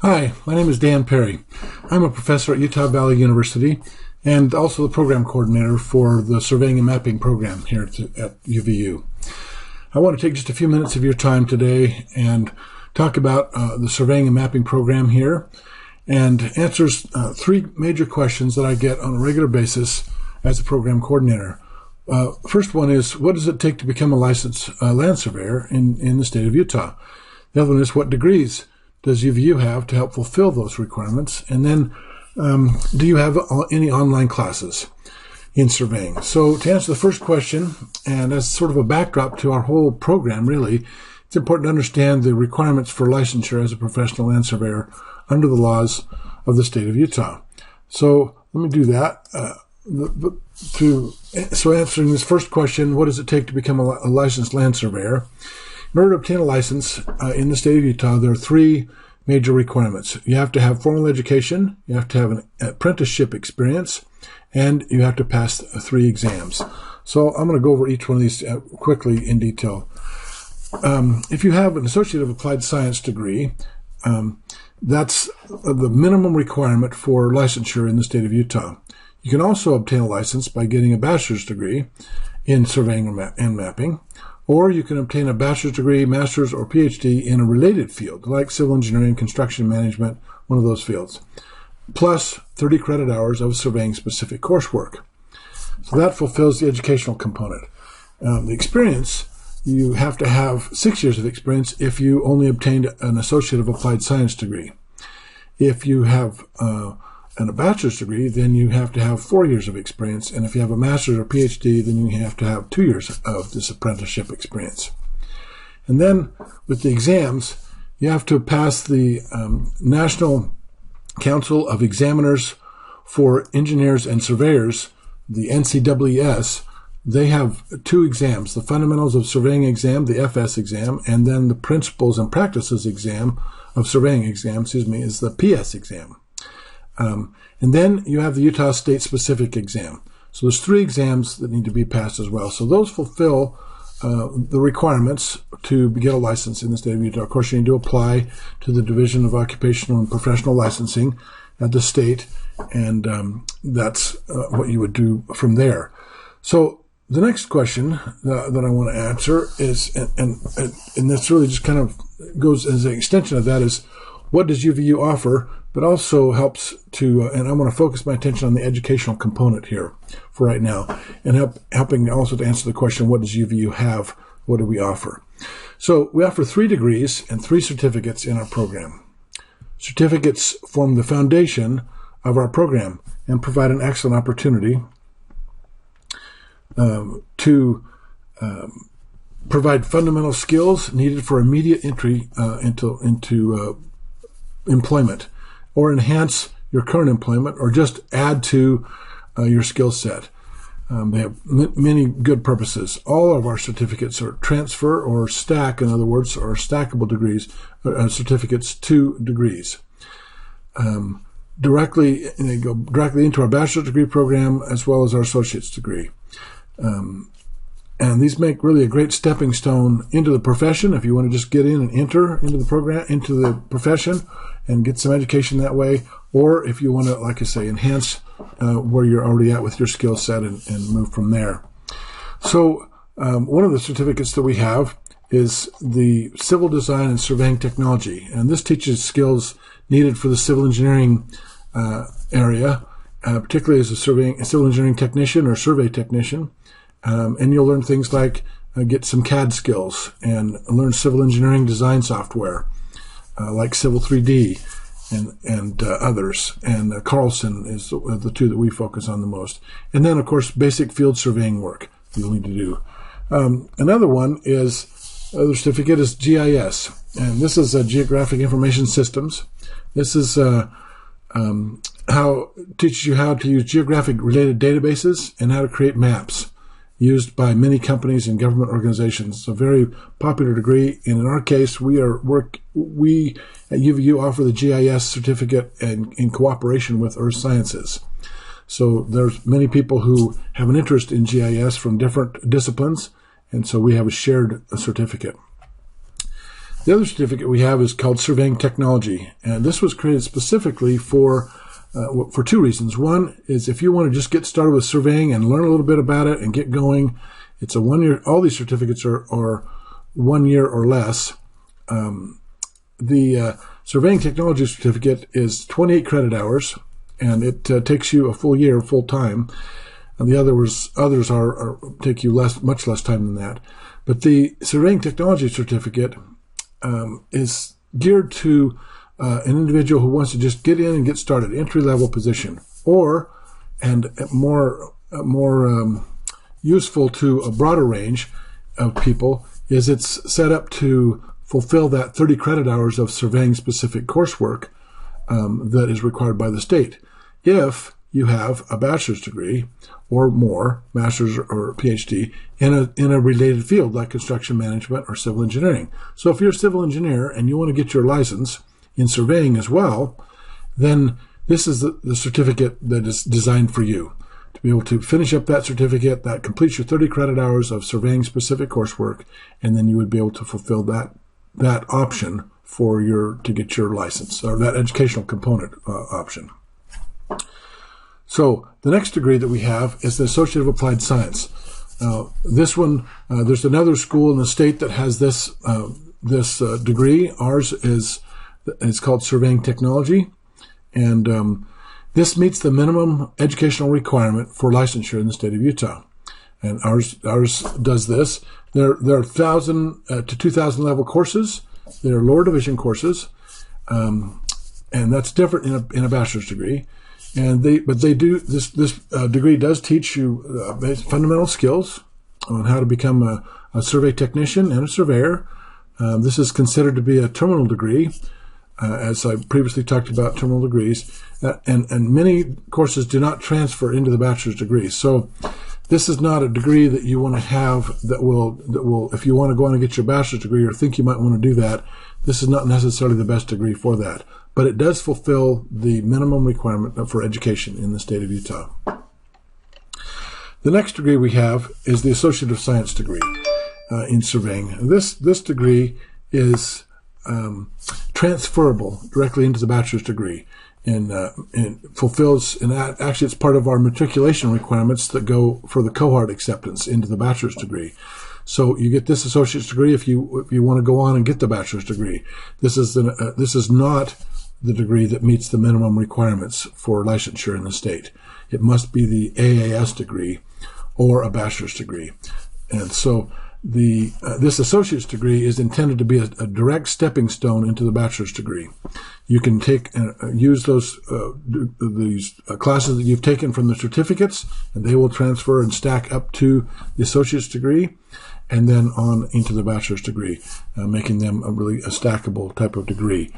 Hi, my name is Dan Perry. I'm a professor at Utah Valley University and also the program coordinator for the Surveying and Mapping program here at UVU. I want to take just a few minutes of your time today and talk about the Surveying and Mapping program here, and answers three major questions that I get on a regular basis as a program coordinator. First one is, what does it take to become a licensed land surveyor in the state of Utah? The other one is, what degrees does UVU have to help fulfill those requirements? And then, do you have any online classes in surveying? So to answer the first question, and as sort of a backdrop to our whole program, really, it's important to understand the requirements for licensure as a professional land surveyor under the laws of the state of Utah. So let me do that. So answering this first question, what does it take to become a licensed land surveyor? In order to obtain a license in the state of Utah, there are three major requirements. You have to have formal education, you have to have an apprenticeship experience, and you have to pass 3 exams. So I'm going to go over each one of these quickly in detail. If you have an Associate of Applied Science degree, that's the minimum requirement for licensure in the state of Utah. You can also obtain a license by getting a bachelor's degree in surveying and mapping, or you can obtain a bachelor's degree, master's, or PhD in a related field, like civil engineering, construction management, one of those fields, plus 30 credit hours of surveying-specific coursework. So that fulfills the educational component. The experience, you have to have 6 years of experience if you only obtained an Associate of Applied Science degree. If you have a bachelor's degree, then you have to have 4 years of experience. And if you have a master's or PhD, then you have to have 2 years of this apprenticeship experience. And then with the exams, you have to pass the National Council of Examiners for Engineers and Surveyors, the NCEES. They have 2 exams, the Fundamentals of Surveying exam, the FS exam, and then the Principles and Practices exam of Surveying exam, is the PS exam. And then you have the Utah State-specific exam. So there's 3 exams that need to be passed as well. So those fulfill the requirements to get a license in the state of Utah. Of course, you need to apply to the Division of Occupational and Professional Licensing at the state, and that's what you would do from there. So the next question that I want to answer is, and this really just kind of goes as an extension of that, is what does UVU offer, but also helps to, and I want to focus my attention on the educational component here for right now, and helping also to answer the question, what does UVU have, what do we offer? So we offer 3 degrees and 3 certificates in our program. Certificates form the foundation of our program and provide an excellent opportunity to provide fundamental skills needed for immediate entry into employment, or enhance your current employment, or just add to your skill set. They have many good purposes. All of our certificates are transfer or stack, in other words, or stackable degrees, certificates to degrees. They go directly into our bachelor's degree program as well as our associate's degree. And these make really a great stepping stone into the profession if you want to just get in and enter into the program, into the profession, and get some education that way, or if you want to, like I say, enhance where you're already at with your skill set and move from there. So one of the certificates that we have is the Civil Design and Surveying Technology, and this teaches skills needed for the civil engineering area, particularly as a civil engineering technician or survey technician. And you'll learn things like get some CAD skills and learn civil engineering design software like Civil 3D and others. And Carlson is the 2 that we focus on the most. And then, of course, basic field surveying work you'll need to do. Another one is, the certificate is GIS. And this is Geographic Information Systems. This is teaches you how to use geographic-related databases and how to create maps used by many companies and government organizations. It's a very popular degree, and in our case, we at UVU offer the GIS certificate in cooperation with Earth Sciences. So there's many people who have an interest in GIS from different disciplines, and so we have a shared certificate. The other certificate we have is called Surveying Technology, and this was created specifically for two reasons. One is if you want to just get started with surveying and learn a little bit about it and get going, it's a 1 year. All these certificates are 1 year or less. The Surveying Technology certificate is 28 credit hours, and it takes you a full year, full time. And the others take you much less time than that. But the Surveying Technology certificate is geared to an individual who wants to just get in and get started, entry-level position, and more useful to a broader range of people is it's set up to fulfill that 30 credit hours of surveying-specific coursework that is required by the state. If you have a bachelor's degree or more, master's or PhD, in a related field like construction management or civil engineering. So if you're a civil engineer and you want to get your license in surveying as well, then this is the certificate that is designed for you. To be able to finish up that certificate, that completes your 30 credit hours of surveying-specific coursework, and then you would be able to fulfill that option to get your license, or that educational component option. So the next degree that we have is the Associate of Applied Science. This one, there's another school in the state that has this degree. Ours it's called Surveying Technology, and this meets the minimum educational requirement for licensure in the state of Utah. And ours does this. There are 1,000 to 2,000 level courses. They're lower division courses, and that's different in a bachelor's degree. And this degree does teach you fundamental skills on how to become a survey technician and a surveyor. This is considered to be a terminal degree, as I previously talked about terminal degrees, and many courses do not transfer into the bachelor's degree. So this is not a degree that you want to have that will, if you want to go on and get your bachelor's degree or think you might want to do that, this is not necessarily the best degree for that. But it does fulfill the minimum requirement for education in the state of Utah. The next degree we have is the Associate of Science degree in surveying. This degree is transferable directly into the bachelor's degree, and actually it's part of our matriculation requirements that go for the cohort acceptance into the bachelor's degree. So you get this associate's degree if you want to go on and get the bachelor's degree. This is not the degree that meets the minimum requirements for licensure in the state. It must be the AAS degree or a bachelor's degree. And so this associate's degree is intended to be a direct stepping stone into the bachelor's degree. You can use these classes that you've taken from the certificates, and they will transfer and stack up to the associate's degree, and then on into the bachelor's degree, making them a stackable type of degree.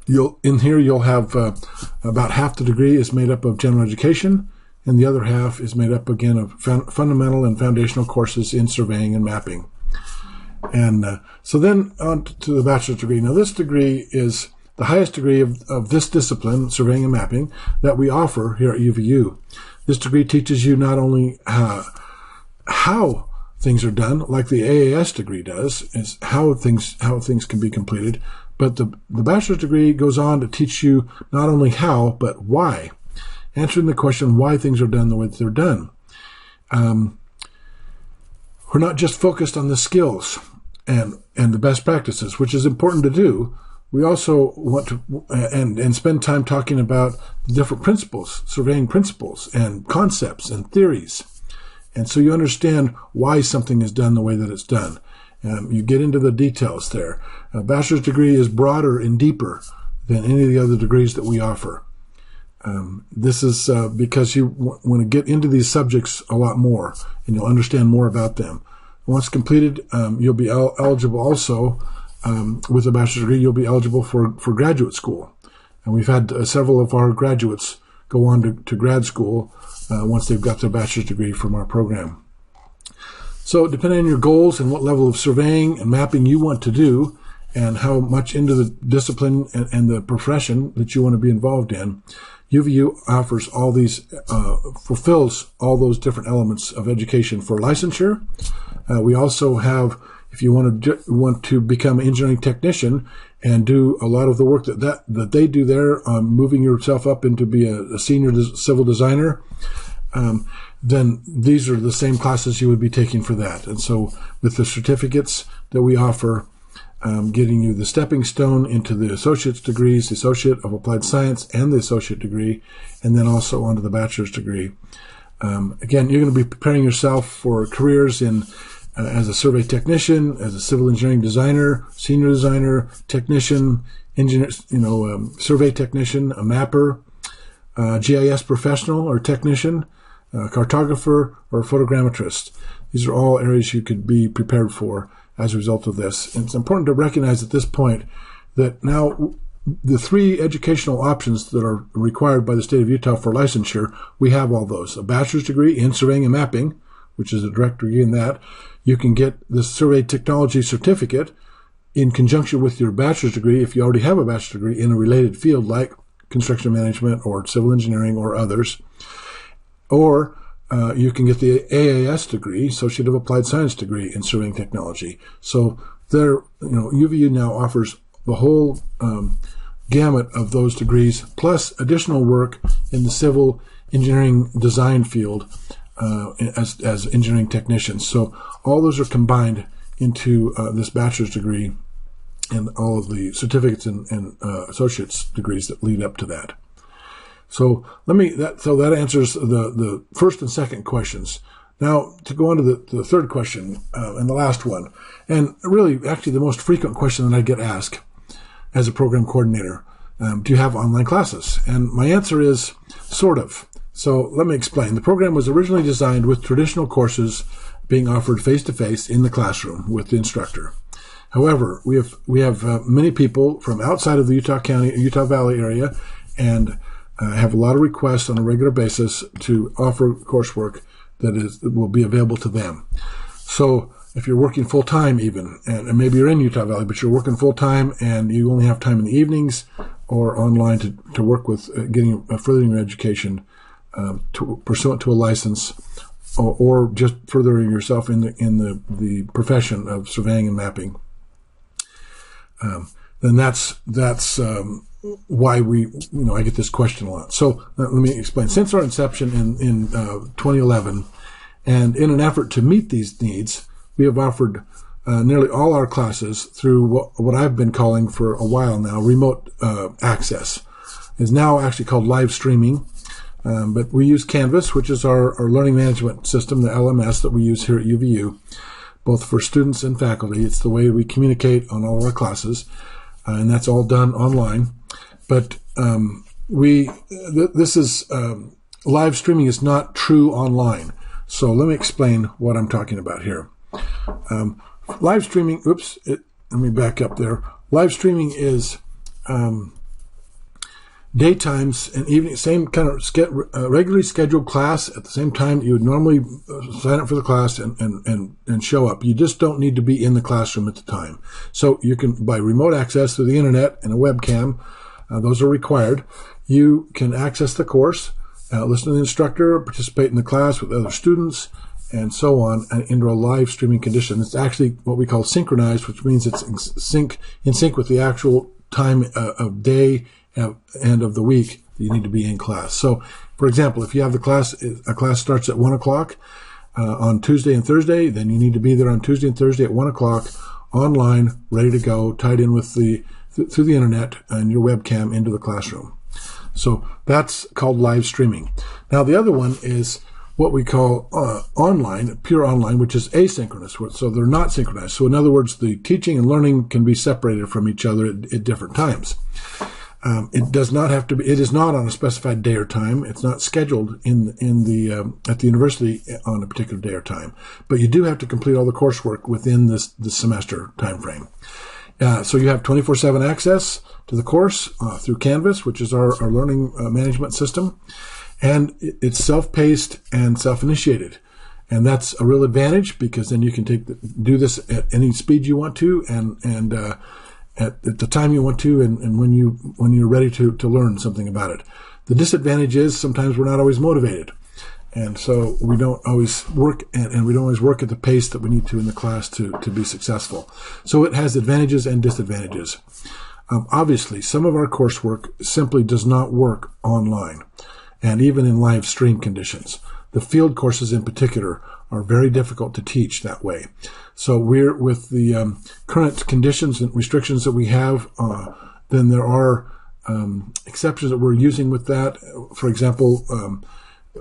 You'll have about half the degree is made up of general education, and the other half is made up again of fundamental and foundational courses in surveying and mapping. And so then on to the bachelor's degree. Now this degree is the highest degree of this discipline, surveying and mapping, that we offer here at UVU. This degree teaches you not only how things are done, like the AAS degree does, is how things can be completed, but the bachelor's degree goes on to teach you not only how, but why. Answering the question why things are done the way that they're done. We're not just focused on the skills and the best practices, which is important to do. We also want to and spend time talking about the different principles, surveying principles and concepts and theories. And so you understand why something is done the way that it's done. You get into the details there. A bachelor's degree is broader and deeper than any of the other degrees that we offer. This is because you want to get into these subjects a lot more, and you'll understand more about them. Once completed, you'll be eligible also, with a bachelor's degree, you'll be eligible for graduate school. And we've had several of our graduates go on to grad school once they've got their bachelor's degree from our program. So depending on your goals and what level of surveying and mapping you want to do, and how much into the discipline and the profession that you want to be involved in, UVU offers all these, fulfills all those different elements of education for licensure. We also have if you want to become an engineering technician and do a lot of the work that they do there, moving yourself up into be a senior civil designer, then these are the same classes you would be taking for that. And so with the certificates that we offer, getting you the stepping stone into the associate's degrees, the Associate of Applied Science and the associate degree, and then also onto the bachelor's degree. Again, you're going to be preparing yourself for careers in as a survey technician, as a civil engineering designer, senior designer, technician, engineer, survey technician, a mapper, GIS professional or technician, cartographer, or photogrammetrist. These are all areas you could be prepared for as a result of this. And it's important to recognize at this point that now the three educational options that are required by the state of Utah for licensure, we have all those. A bachelor's degree in surveying and mapping, which is a direct degree in that. You can get the survey technology certificate in conjunction with your bachelor's degree if you already have a bachelor's degree in a related field like construction management or civil engineering or others. Or you can get the AAS degree, Associate of Applied Science degree in surveying technology. So there, UVU now offers the whole gamut of those degrees, plus additional work in the civil engineering design field as engineering technicians. So all those are combined into this bachelor's degree and all of the certificates and associate's degrees that lead up to that. So that answers the first and second questions. Now to go on to the third question and the last one, and really actually the most frequent question that I get asked as a program coordinator: do you have online classes? And my answer is sort of. So let me explain. The program was originally designed with traditional courses being offered face-to-face in the classroom with the instructor. However, we have many people from outside of the Utah Valley area, and have a lot of requests on a regular basis to offer coursework that will be available to them. So if you're working full-time even, and maybe you're in Utah Valley, but you're working full-time and you only have time in the evenings or online to work with furthering your education pursuant to a license, or just furthering yourself in the profession of surveying and mapping, then that's why I get this question a lot. So let me explain. Since our inception in 2011, and in an effort to meet these needs, we have offered nearly all our classes through what I've been calling for a while now remote access. It's now actually called live streaming, but we use Canvas, which is our learning management system, the LMS that we use here at UVU, both for students and faculty. It's the way we communicate on all of our classes, and that's all done online. But this is live streaming is not true online. So let me explain what I'm talking about here. Live streaming. Let me back up there. Live streaming is daytimes and evening, same kind of regularly scheduled class at the same time you would normally sign up for the class and show up. You just don't need to be in the classroom at the time. So you can, by remote access through the internet and a webcam, those are required. You can access the course, listen to the instructor, participate in the class with other students, and so on, into a live streaming condition. It's actually what we call synchronized, which means it's in sync with the actual time of day and of the week that you need to be in class. So, for example, if you have a class starts at 1 o'clock on Tuesday and Thursday, then you need to be there on Tuesday and Thursday at 1 o'clock, online, ready to go, tied in with through the internet and your webcam into the classroom. So that's called live streaming. Now the other one is what we call online, pure online, which is asynchronous. So they're not synchronized. So in other words, the teaching and learning can be separated from each other at different times. It does not have to be. It is not on a specified day or time. It's not scheduled at the university on a particular day or time. But you do have to complete all the coursework within this semester time frame. So you have 24/7 access to the course through Canvas, which is our learning management system, and it's self-paced and self-initiated, and that's a real advantage because then you can do this at any speed you want to, and at the time you want to, and when you're ready to learn something about it. The disadvantage is sometimes we're not always motivated, And so we don't always work, and we don't always work at the pace that we need to in the class to be successful. So it has advantages and disadvantages. Obviously, some of our coursework simply does not work online, and even in live stream conditions. The field courses in particular are very difficult to teach that way. So we're, with the current conditions and restrictions that we have, then there are exceptions that we're using with that. For example,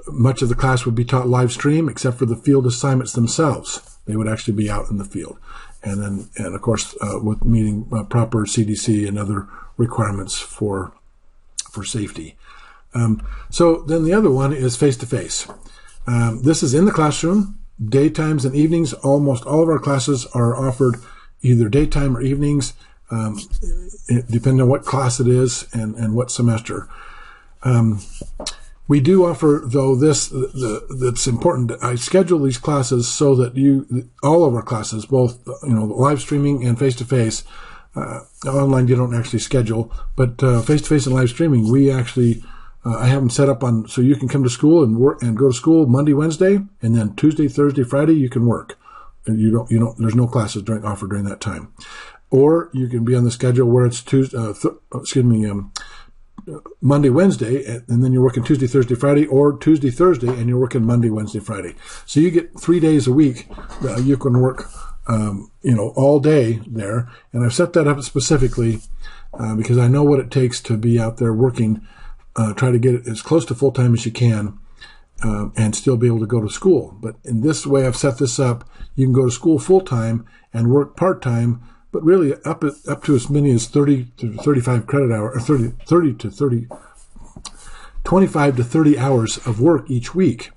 much of the class would be taught live stream, except for the field assignments themselves. They would actually be out in the field. And of course, with meeting proper CDC and other requirements for safety. So then the other one is face-to-face. This is in the classroom, daytimes and evenings. Almost all of our classes are offered either daytime or evenings, depending on what class it is and what semester. We do offer, though, that's important. I schedule these classes so that all of our classes, both live streaming and face-to-face, online you don't actually schedule, but face-to-face and live streaming, we actually I have them set up on so you can come to school and work and go to school Monday, Wednesday, and then Tuesday, Thursday, Friday you can work. And there's no classes offered during that time. Or you can be on the schedule where it's Monday, Wednesday, and then you're working Tuesday, Thursday, Friday, or Tuesday, Thursday, and you're working Monday, Wednesday, Friday. So you get 3 days a week. You can work, all day there. And I've set that up specifically because I know what it takes to be out there working. Try to get it as close to full-time as you can and still be able to go to school. But in this way I've set this up, you can go to school full-time and work part-time, but really up to as many as 30 to 35 credit hours, or 25 to 30 hours of work each week,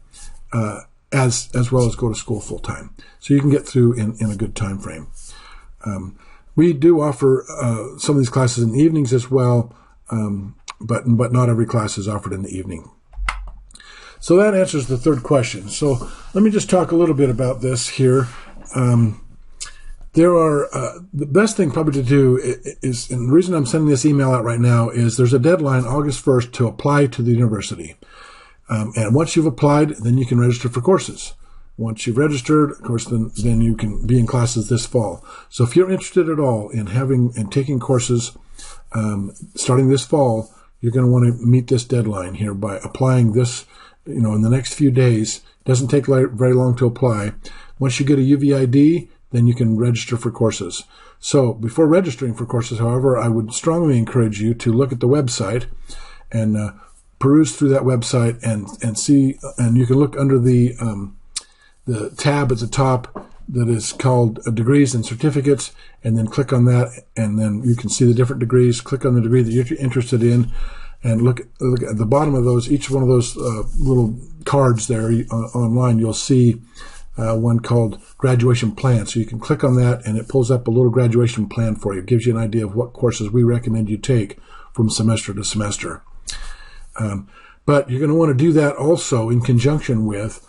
as well as go to school full-time. So you can get through in a good time frame. We do offer some of these classes in the evenings as well, but not every class is offered in the evening. So that answers the third question. So let me just talk a little bit about this here. There are the best thing probably to do is, and the reason I'm sending this email out right now is there's a deadline August 1st to apply to the university. And once you've applied, then you can register for courses. Once you've registered, of course, then you can be in classes this fall. So if you're interested at all in having and taking courses starting this fall, you're going to want to meet this deadline here by applying this, in the next few days. It doesn't take very long to apply. Once you get a UVID, then you can register for courses. So before registering for courses, however, I would strongly encourage you to look at the website and peruse through that website and see, and you can look under the tab at the top that is called Degrees and Certificates, and then click on that, and then you can see the different degrees. Click on the degree that you're interested in, and look at the bottom of those, each one of those little cards there online. You'll see one called Graduation Plan. So you can click on that, and it pulls up a little graduation plan for you. It gives you an idea of what courses we recommend you take from semester to semester. But you're going to want to do that also in conjunction with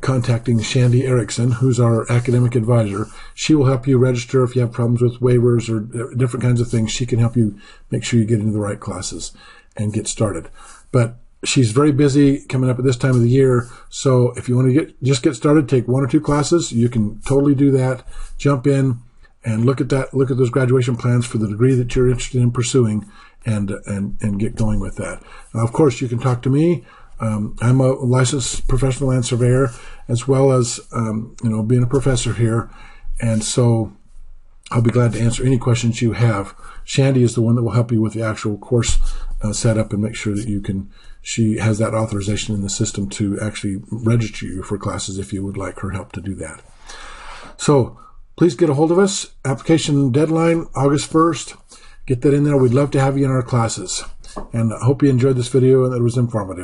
contacting Shandy Erickson, who's our academic advisor. She will help you register if you have problems with waivers or different kinds of things. She can help you make sure you get into the right classes and get started. But she's very busy coming up at this time of the year, so if you want to just get started, take 1 or 2 classes, you can totally do that. Jump in and look at those graduation plans for the degree that you're interested in pursuing, and get going with that. Now, of course, you can talk to me. I'm a licensed professional land surveyor, as well as being a professor here, and so I'll be glad to answer any questions you have. Shandy is the one that will help you with the actual course setup and make sure that she has that authorization in the system to actually register you for classes if you would like her help to do that. So please get a hold of us. Application deadline August 1st. Get that in there. We'd love to have you in our classes. And I hope you enjoyed this video and that it was informative.